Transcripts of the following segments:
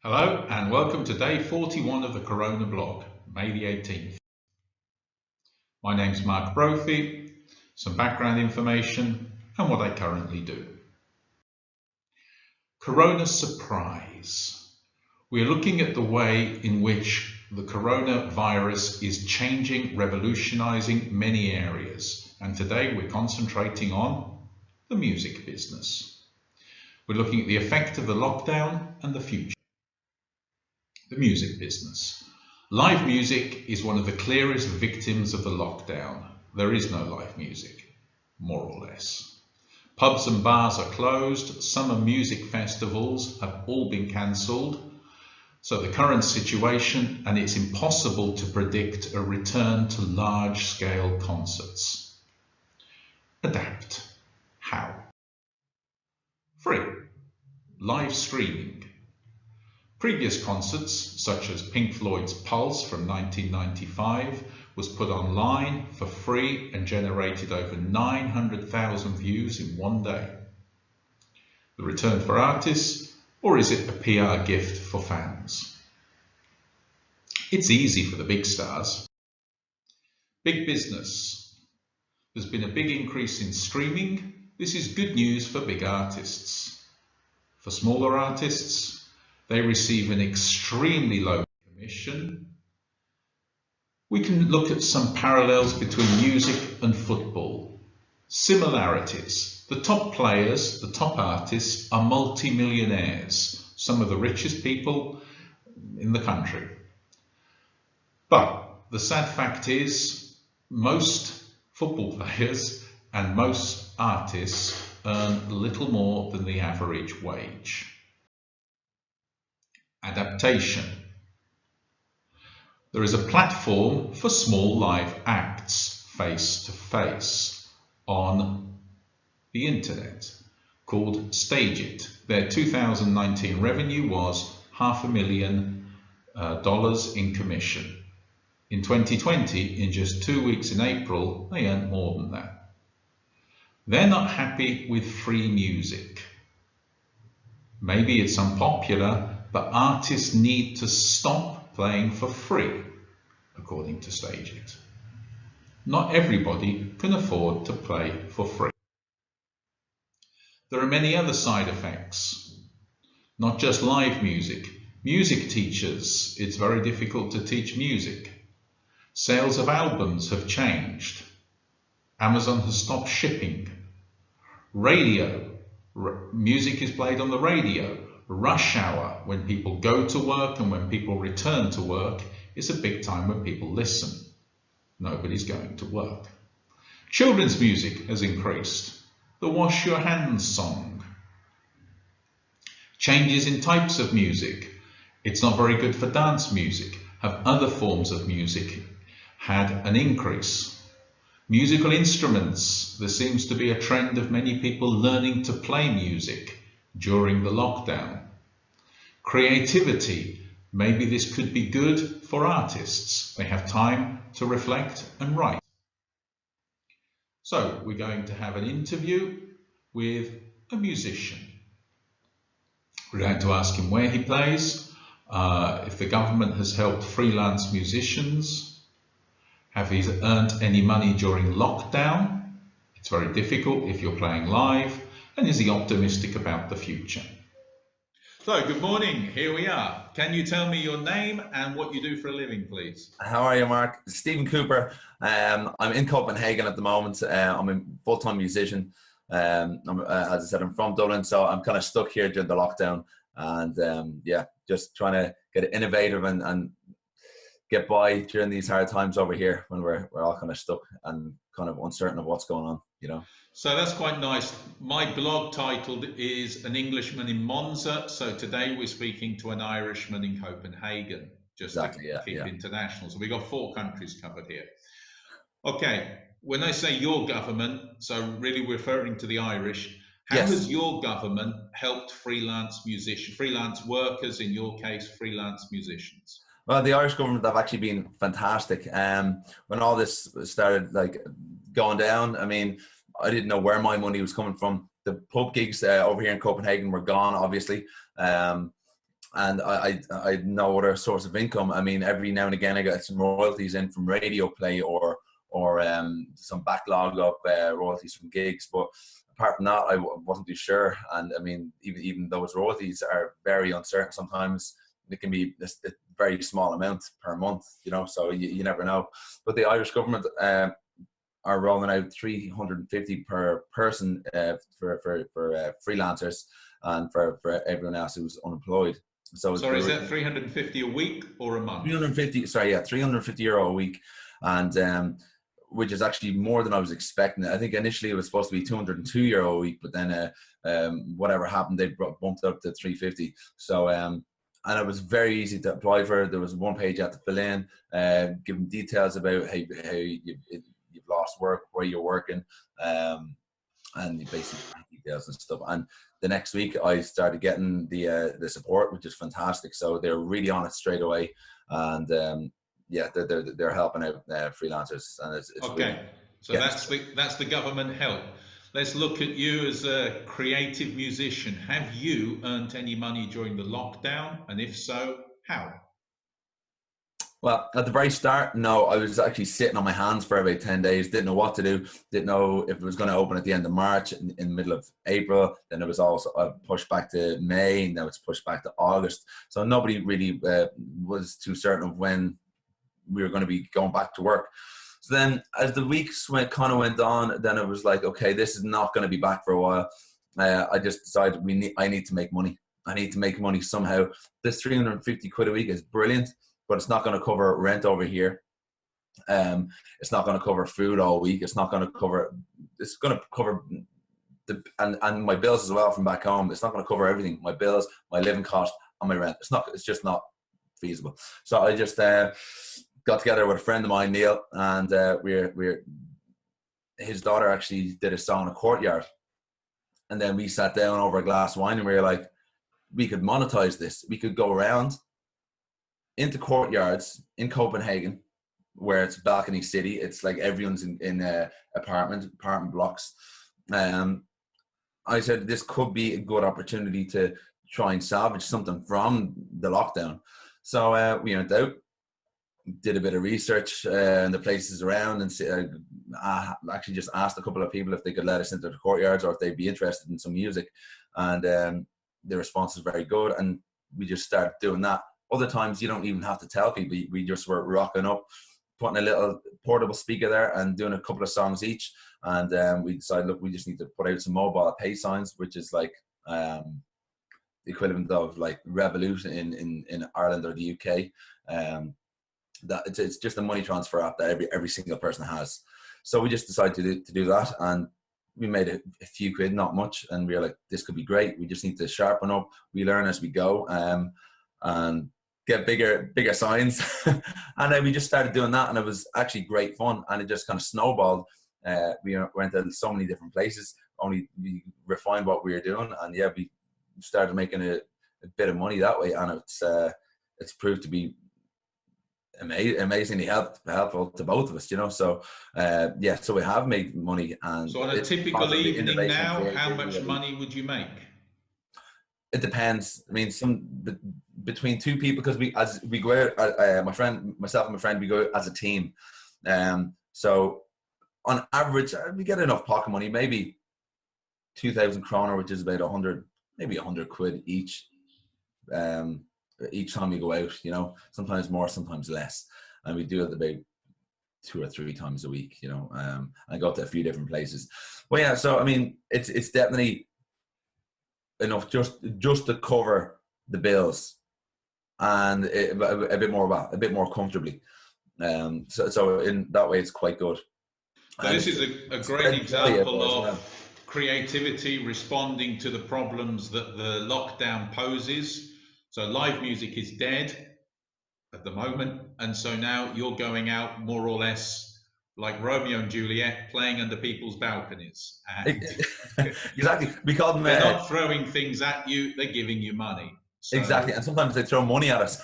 Hello and welcome to day 41 of the CoronaBLOG, May the 18th. My name's Mark Brophy, some background information and what I currently do. Corona surprise. We are looking at the way in which the coronavirus is changing, revolutionizing many areas, and today we're concentrating on the music business. We're looking at the effect of the lockdown and the future. The music business. Live music is one of the clearest victims of the lockdown. There is no live music, more or less. Pubs and bars are closed. Summer music festivals have all been cancelled. So the current situation, and it's impossible to predict a return to large-scale concerts. Adapt. How? Free. Live streaming. Previous concerts, such as Pink Floyd's Pulse from 1995, was put online for free and generated over 900,000 views in one day. The return for artists, or is it a PR gift for fans? It's easy for the big stars. Big business. There's been a big increase in streaming. This is good news for big artists. For smaller artists, they receive an extremely low commission. We can look at some parallels between music and football. Similarities. The top players, the top artists, are multi-millionaires, some of the richest people in the country. But the sad fact is, most football players and most artists earn little more than the average wage. Adaptation. There is a platform for small live acts face-to-face on the internet called Stage It. Their 2019 revenue was $500,000 in commission. In 2020, in just 2 weeks in April, they earned more than that. They're not happy with free music. Maybe it's unpopular, but artists need to stop playing for free, according to Stage It. Not everybody can afford to play for free. There are many other side effects, not just live music. Music teachers, it's very difficult to teach music. Sales of albums have changed. Amazon has stopped shipping. Radio, music is played on the radio. Rush hour, when people go to work and when people return to work, is a big time when people listen. Nobody's going to work. Children's music has increased. The wash your hands song. Changes in types of music. It's not very good for dance music. Have other forms of music had an increase? Musical instruments. There seems to be a trend of many people learning to play music during the lockdown. Creativity. Maybe this could be good for artists. They have time to reflect and write. So we're going to have an interview with a musician. We're going to ask him where he plays, if the government has helped freelance musicians, have he earned any money during lockdown? It's very difficult if you're playing live. And is he optimistic about the future? So, good morning. Here we are. Can you tell me your name and what you do for a living, please? How are you, Mark? Stephen Cooper. I'm in Copenhagen at the moment. I'm a full-time musician. As I said, I'm from Dublin, so I'm kind of stuck here during the lockdown. And yeah, just trying to get innovative and get by during these hard times over here when we're all kind of stuck and kind of uncertain of what's going on, you know. So that's quite nice. My blog titled is An Englishman in Monza. So today we're speaking to an Irishman in Copenhagen, just to keep international. So we've got 4 countries covered here. Okay, when I say your government, so really referring to the Irish, how has your government helped freelance workers, in your case, freelance musicians? Well, the Irish government have actually been fantastic. When all this started going down, I mean, I didn't know where my money was coming from. The pub gigs over here in Copenhagen were gone, obviously. and I had no other source of income. I mean, every now and again I got some royalties in from radio play or some backlog of royalties from gigs, but apart from that, I wasn't too sure. And I mean, even those royalties are very uncertain. Sometimes it can be a very small amount per month, you know, so you never know. But the Irish government are rolling out 350 per person for freelancers and for everyone else who's unemployed. So sorry, is that 350 a week or a month? 350. Sorry, yeah, €350 a week, and which is actually more than I was expecting. I think initially it was supposed to be €202 a week, but then whatever happened, they bumped it up to 350. So and it was very easy to apply for. There was one page you had to fill in, giving details about how you've lost work, where you're working, and you basically details and stuff. And the next week I started getting the support, which is fantastic. So they're really on it straight away, and yeah, they're helping out freelancers, and it's okay. Really, so that's the government help. Let's look at you as a creative musician. Have you earned any money during the lockdown? And if so, how? Well, at the very start, no. I was actually sitting on my hands for about 10 days. Didn't know what to do. Didn't know if it was going to open at the end of March, in the middle of April. Then it was also pushed back to May, and now it's pushed back to August. So nobody really was too certain of when we were going to be going back to work. So then as the weeks kind of went on, then it was like, okay, this is not going to be back for a while. I just decided I need to make money. I need to make money somehow. This 350 quid a week is brilliant, but it's not going to cover rent over here. It's not going to cover food all week. It's not going to cover, it's going to cover and my bills as well from back home. It's not going to cover everything. My bills, my living cost, and my rent. It's just not feasible. So I just got together with a friend of mine, Neil, and his daughter actually did a song in a courtyard. And then we sat down over a glass of wine and we were like, we could monetize this. We could go around into courtyards in Copenhagen, where it's balcony city. It's like everyone's in apartment blocks. I said this could be a good opportunity to try and salvage something from the lockdown. So we went out, did a bit of research in the places around, and actually just asked a couple of people if they could let us into the courtyards or if they'd be interested in some music. And the response was very good, and we just started doing that. Other times you don't even have to tell people. We just were rocking up, putting a little portable speaker there and doing a couple of songs each. And we decided, look, we just need to put out some mobile pay signs, which is like the equivalent of like Revolut in Ireland or the UK. That it's just a money transfer app that every single person has. So we just decided to do that, and we made a few quid, not much, and we were like, this could be great. We just need to sharpen up. We learn as we go, and get bigger signs. And then we just started doing that, and it was actually great fun, and it just kind of snowballed. We went to so many different places. Only we refined what we were doing, and yeah, we started making a bit of money that way, and it's proved to be amazingly helpful to both of us, you know. So yeah, so we have made money. And so on a typical evening now, how much money would you make? It depends. I mean, between two people, because we go out, myself and my friend, we go out as a team. So on average, we get enough pocket money, maybe 2,000 kroner, which is about 100 quid each. Each time we go out, you know, sometimes more, sometimes less, and we do it about 2 or 3 times a week, you know. I go to a few different places. Well, yeah, so I mean, it's definitely enough just to cover the bills, and a bit more comfortably. So in that way, it's quite good. So this is a great example of creativity responding to the problems that the lockdown poses. So live music is dead at the moment, and so now you're going out more or less like Romeo and Juliet, playing under people's balconies. And exactly. We call them. They're not throwing things at you; they're giving you money. So. Exactly, and sometimes they throw money at us.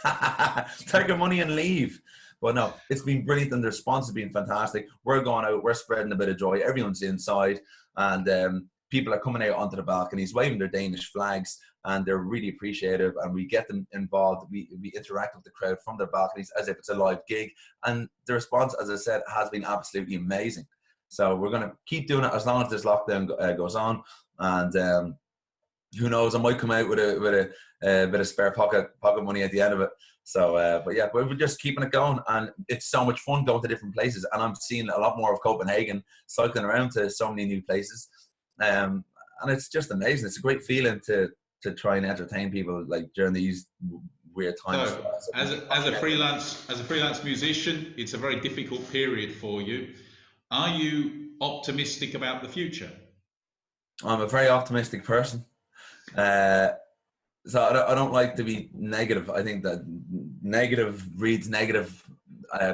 Take your money and leave. But no, it's been brilliant, and the response has been fantastic. We're going out, we're spreading a bit of joy. Everyone's inside, and people are coming out onto the balconies, waving their Danish flags, and they're really appreciative, and we get them involved. We interact with the crowd from their balconies as if it's a live gig, and the response, as I said, has been absolutely amazing. So we're going to keep doing it as long as this lockdown goes on, and who knows, I might come out with a bit of spare pocket money at the end of it. So, but yeah, we're just keeping it going, and it's so much fun going to different places. And I'm seeing a lot more of Copenhagen, cycling around to so many new places, and it's just amazing. It's a great feeling to try and entertain people like during these weird times. So, as a freelance musician, it's a very difficult period for you. Are you optimistic about the future? I'm a very optimistic person. So I don't like to be negative. I think that negative breeds negative,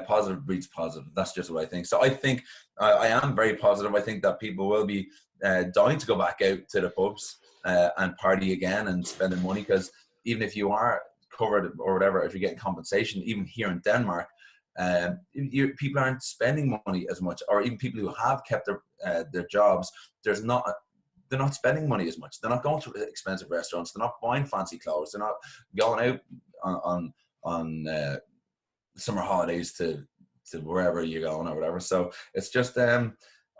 positive breeds positive. That's just what I think. So I think I am very positive. I think that people will be dying to go back out to the pubs and party again and spend their money, because even if you are covered or whatever, if you're getting compensation, even here in Denmark, people aren't spending money as much, or even people who have kept their jobs, they're not spending money as much. They're not going to expensive restaurants. They're not buying fancy clothes. They're not going out on summer holidays to wherever you're going or whatever. So it's just, I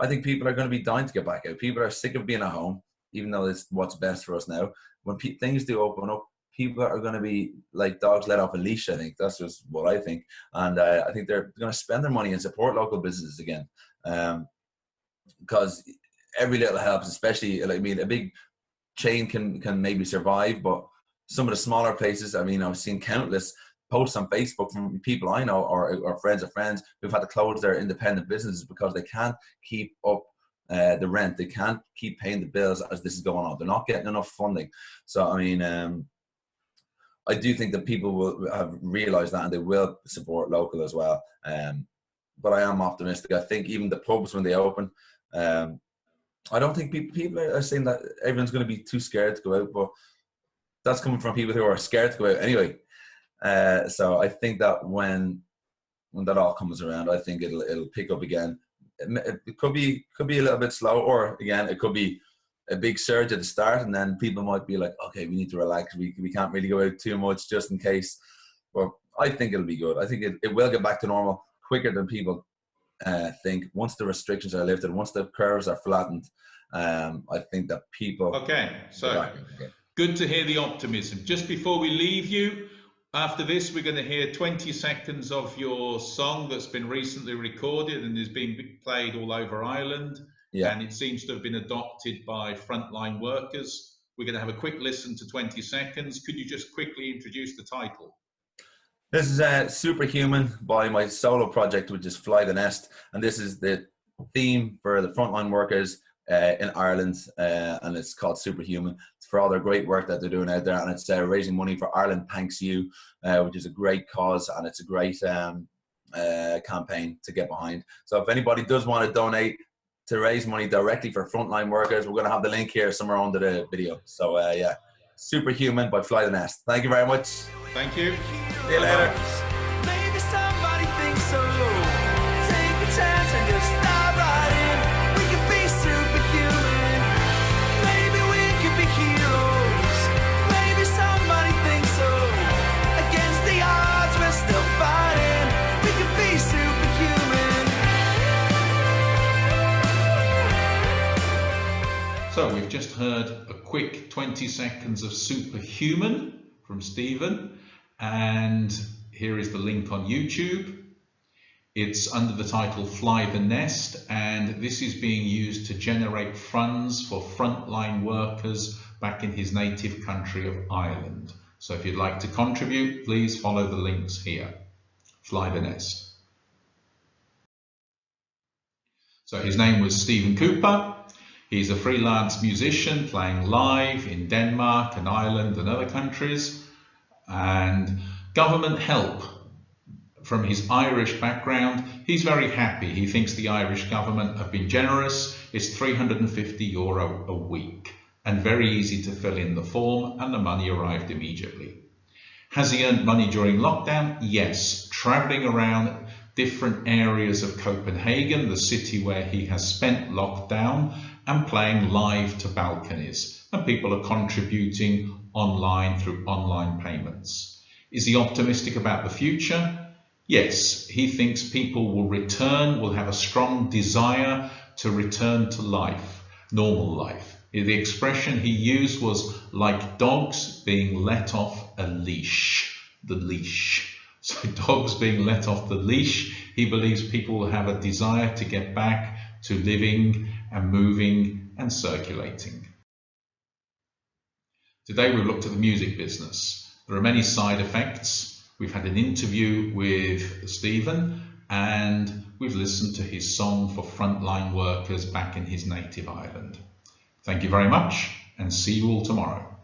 think people are going to be dying to get back out. People are sick of being at home, even though it's what's best for us now. When things do open up, people are going to be like dogs let off a leash, I think. That's just what I think. And I think they're going to spend their money and support local businesses again. Because every little helps, especially, I mean, a big chain can maybe survive, but some of the smaller places, I mean, I've seen countless posts on Facebook from people I know or friends of friends who've had to close their independent businesses because they can't keep up the rent. They can't keep paying the bills as this is going on. They're not getting enough funding. So, I mean, I do think that people will have realized that, and they will support local as well. But I am optimistic. I think even the pubs, when they open, I don't think people are saying that everyone's going to be too scared to go out, but that's coming from people who are scared to go out anyway. So I think that when that all comes around, I think it'll pick up again. It could be a little bit slow, or again, it could be a big surge at the start, and then people might be like, okay, we need to relax. We can't really go out too much just in case. But I think it'll be good. I think it will get back to normal quicker than people think. Once the restrictions are lifted, once the curves are flattened, I think that people... Okay, so good to hear the optimism. Just before we leave you, after this, we're going to hear 20 seconds of your song that's been recently recorded and is being played all over Ireland. Yeah. And it seems to have been adopted by frontline workers. We're going to have a quick listen to 20 seconds. Could you just quickly introduce the title? This is Superhuman by my solo project, which is Fly the Nest. And this is the theme for the frontline workers in Ireland, and it's called Superhuman. It's for all their great work that they're doing out there, and it's raising money for Ireland Thanks You, which is a great cause, and it's a great campaign to get behind. So if anybody does want to donate to raise money directly for frontline workers, we're going to have the link here somewhere under the video. So yeah, Superhuman by Fly the Nest. Thank you very much. Thank you. See you later. Maybe somebody thinks so. Take a chance and just dive right in. We could be superhuman. Maybe we could be heroes. Maybe somebody thinks so. Against the odds, we're still fighting. We could be superhuman. So we've just heard a quick 20 seconds of Superhuman from Stephen, and here is the link on YouTube. It's under the title Fly the Nest, and this is being used to generate funds for frontline workers back in his native country of Ireland. So if you'd like to contribute, please follow the links here. Fly the Nest. So his name was Stephen Cooper. He's a freelance musician playing live in Denmark and Ireland and other countries. And government help from his Irish background, he's very happy. He thinks the Irish government have been generous. It's €350 a week and very easy to fill in the form, and the money arrived immediately. Has he earned money during lockdown? Yes, traveling around different areas of Copenhagen, the city where he has spent lockdown, and playing live to balconies. And people are contributing online through online payments. Is he optimistic about the future? Yes, he thinks people will return, will have a strong desire to return to life, normal life. The expression he used was like dogs being let off a leash, the leash. So dogs being let off the leash, he believes people will have a desire to get back to living and moving and circulating. Today we've looked at the music business. There are many side effects. We've had an interview with Stephen and we've listened to his song for frontline workers back in his native Ireland. Thank you very much and see you all tomorrow.